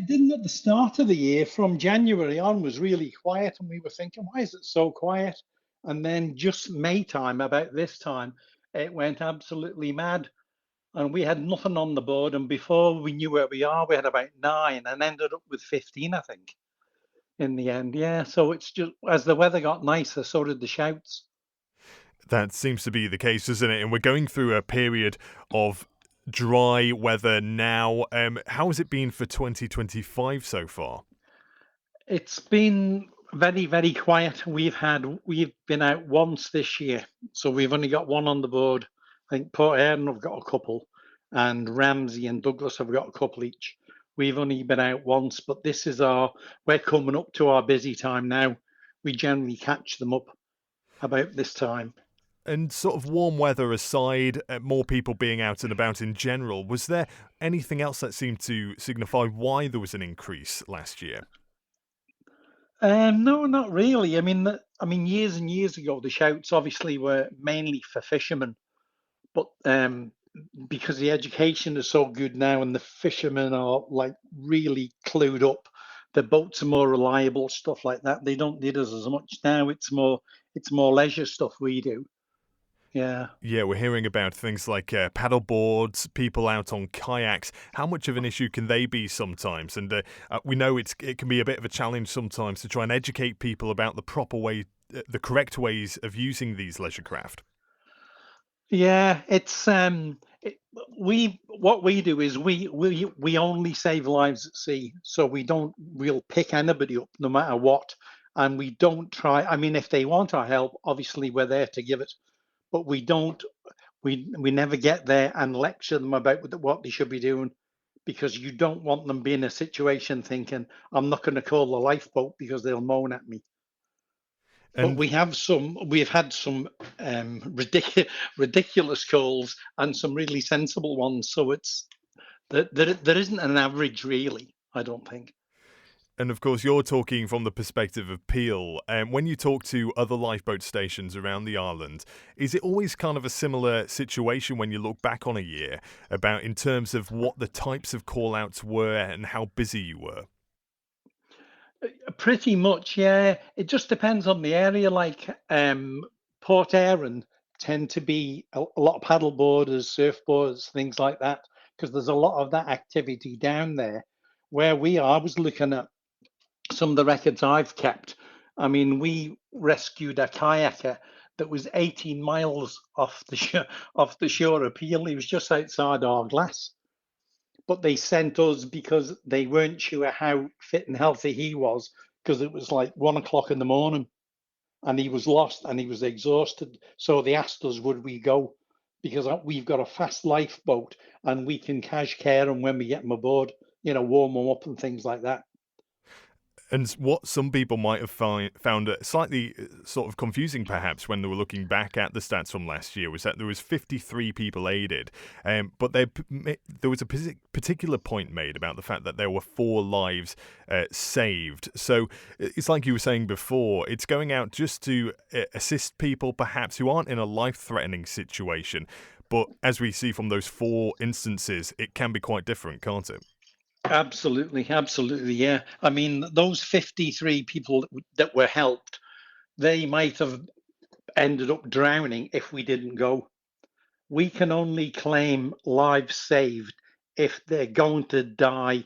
It didn't at the start of the year. From January on was really quiet, and we were thinking, why is it so quiet? And then just May time, about this time, it went absolutely mad. And we had nothing on the board. And before we knew where we are, we had about 9 and ended up with 15, I think, in the end. Yeah. So it's just as the weather got nicer, so did the shouts. That seems to be the case, doesn't it? And we're going through a period of dry weather now. How has it been for 2025 so far? It's been very, very quiet. We've been out once this year, so we've only got one on the board. I think Port Aaron have got a couple, and Ramsey and Douglas have got a couple each. We've only been out once, but we're coming up to our busy time now. We generally catch them up about this time. And sort of warm weather aside, more people being out and about in general, was there anything else that seemed to signify why there was an increase last year? No, not really. Years and years ago, the shouts obviously were mainly for fishermen, but because the education is so good now and the fishermen are like really clued up, the boats are more reliable, stuff like that. They don't need us as much now. It's more leisure stuff we do. Yeah. Yeah, we're hearing about things like paddle boards, people out on kayaks. How much of an issue can they be sometimes? And we know it can be a bit of a challenge sometimes to try and educate people about the proper way, the correct ways of using these leisure craft. Yeah, it's we what we do is we only save lives at sea, so we'll pick anybody up no matter what, and we don't try. I mean, if they want our help, obviously we're there to give it, but we don't. We never get there and lecture them about what they should be doing, because you don't want them being in a situation thinking, I'm not going to call the lifeboat because they'll moan at me. But And we've had some ridiculous calls and some really sensible ones. So there isn't an average really, I don't think. And of course, you're talking from the perspective of Peel. When you talk to other lifeboat stations around the island, is it always kind of a similar situation when you look back on a year about in terms of what the types of call outs were and how busy you were? Pretty much, yeah. It just depends on the area. Like Port Erin tend to be a lot of paddle boarders, surfboards, things like that, because there's a lot of that activity down there. Where we are, I was looking at some of the records I've kept. I mean, we rescued a kayaker that was 18 miles off the shore of Peel. He was just outside our glass, but they sent us because they weren't sure how fit and healthy he was, because it was like 1 o'clock in the morning and he was lost and he was exhausted. So they asked us, would we go? Because we've got a fast lifeboat and we can cash care them when we get them aboard, warm them up and things like that. And what some people might have found slightly sort of confusing, perhaps, when they were looking back at the stats from last year, was that there was 53 people aided, but there was a particular point made about the fact that there were 4 lives saved. So it's like you were saying before, it's going out just to assist people, perhaps, who aren't in a life-threatening situation. But as we see from those 4 instances, it can be quite different, can't it? Absolutely, absolutely, yeah. I mean, those 53 people that were helped, they might have ended up drowning if we didn't go. We can only claim lives saved if they're going to die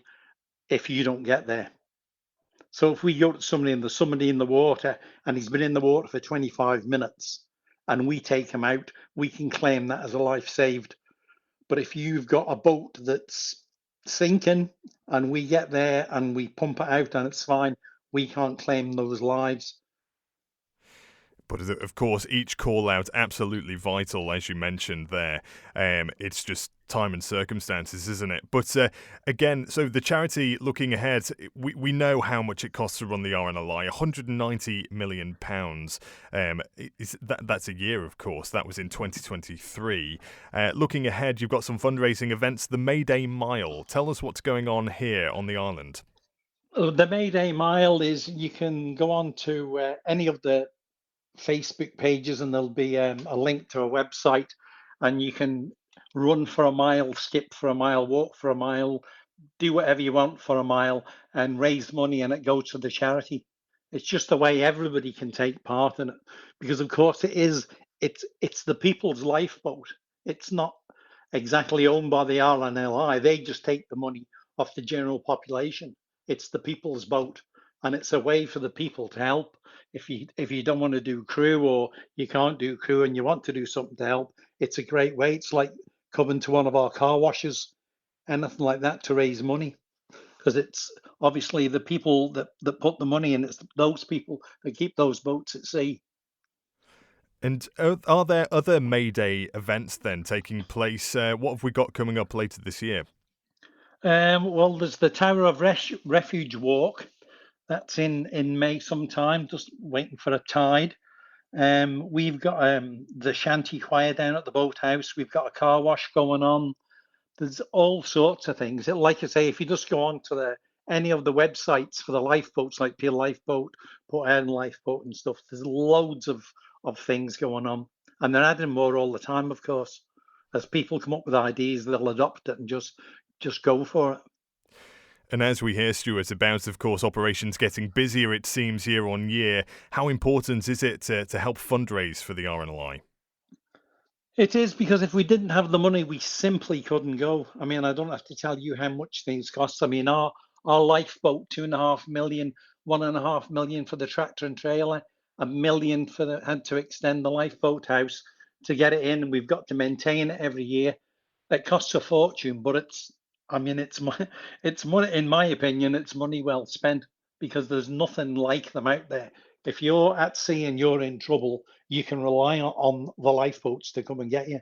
if you don't get there. So if we go to somebody in the water and he's been in the water for 25 minutes and we take him out, we can claim that as a life saved. But if you've got a boat that's sinking and we get there and we pump it out and it's fine, we can't claim those lives. But of course, each call out absolutely vital, as you mentioned there. It's just time and circumstances, isn't it? But again, so the charity looking ahead, we know how much it costs to run the RNLI, £190 million. That's a year, of course. That was in 2023. Looking ahead, you've got some fundraising events. The May Day Mile. Tell us what's going on here on the island. The May Day Mile is, you can go on to any of the Facebook pages and there'll be a link to a website, and you can run for a mile, skip for a mile, walk for a mile, do whatever you want for a mile and raise money, and it goes to the charity. It's just a way everybody can take part in it, because of course it's the people's lifeboat. It's not exactly owned by the RNLI. They just take the money off the general population. It's the people's boat, and it's a way for the people to help. If you don't want to do crew, or you can't do crew and you want to do something to help, it's a great way. It's like coming to one of our car washes, anything like that, to raise money, because it's obviously the people that put the money in. It's those people that keep those boats at sea. And are there other May Day events then taking place? What have we got coming up later this year? Well, there's the Tower of Refuge walk. That's in May sometime, just waiting for a tide. We've got the shanty choir down at the boathouse. We've got a car wash going on. There's all sorts of things. Like I say, if you just go on to any of the websites for the lifeboats, like Peel Lifeboat, Port Aaron Lifeboat and stuff, there's loads of things going on. And they're adding more all the time, of course. As people come up with ideas, they'll adopt it and just go for it. And as we hear, Stuart, about, of course, operations getting busier, it seems, year on year, how important is it to help fundraise for the RNLI? It is, because if we didn't have the money, we simply couldn't go. I mean, I don't have to tell you how much things cost. I mean, our lifeboat, 2.5 million, 1.5 million for the tractor and trailer, 1 million had to extend the lifeboat house to get it in, and we've got to maintain it every year. It costs a fortune, but it's money, in my opinion, it's money well spent, because there's nothing like them out there. If you're at sea and you're in trouble, you can rely on the lifeboats to come and get you.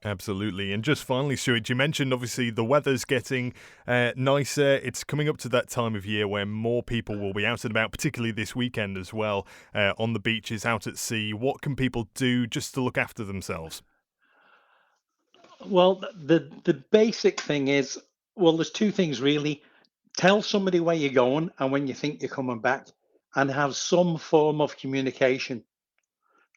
Absolutely. And just finally, Stuart, you mentioned obviously the weather's getting nicer. It's coming up to that time of year where more people will be out and about, particularly this weekend as well, on the beaches, out at sea. What can people do just to look after themselves? Well, the basic thing is, well, there's two things really. Tell somebody where you're going and when you think you're coming back, and have some form of communication.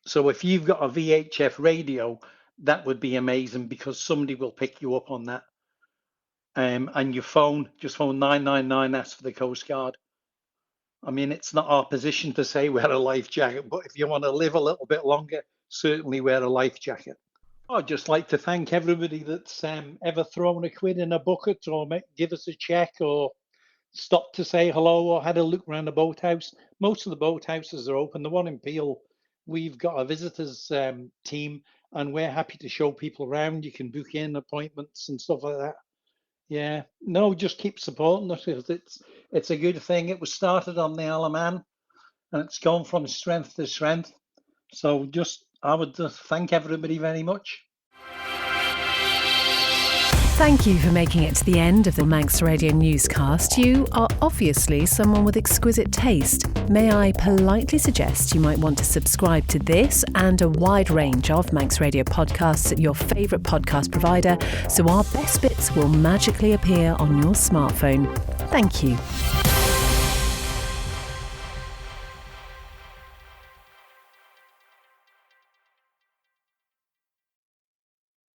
So if you've got a VHF radio, that would be amazing, because somebody will pick you up on that. And your phone, just phone 999, ask for the Coast Guard. I mean, it's not our position to say wear a life jacket, but if you want to live a little bit longer, certainly wear a life jacket. I'd just like to thank everybody that's ever thrown a quid in a bucket, or give us a check, or stopped to say hello, or had a look around the boathouse. Most of the boathouses are open. The one in Peel, we've got a visitors team, and we're happy to show people around. You can book in appointments and stuff like that. Yeah, no, just keep supporting us, because it's a good thing. It was started on the Isle of Man, and it's gone from strength to strength. So I would just thank everybody very much. Thank you for making it to the end of the Manx Radio Newscast. You are obviously someone with exquisite taste. May I politely suggest you might want to subscribe to this and a wide range of Manx Radio podcasts at your favourite podcast provider, so our best bits will magically appear on your smartphone. Thank you.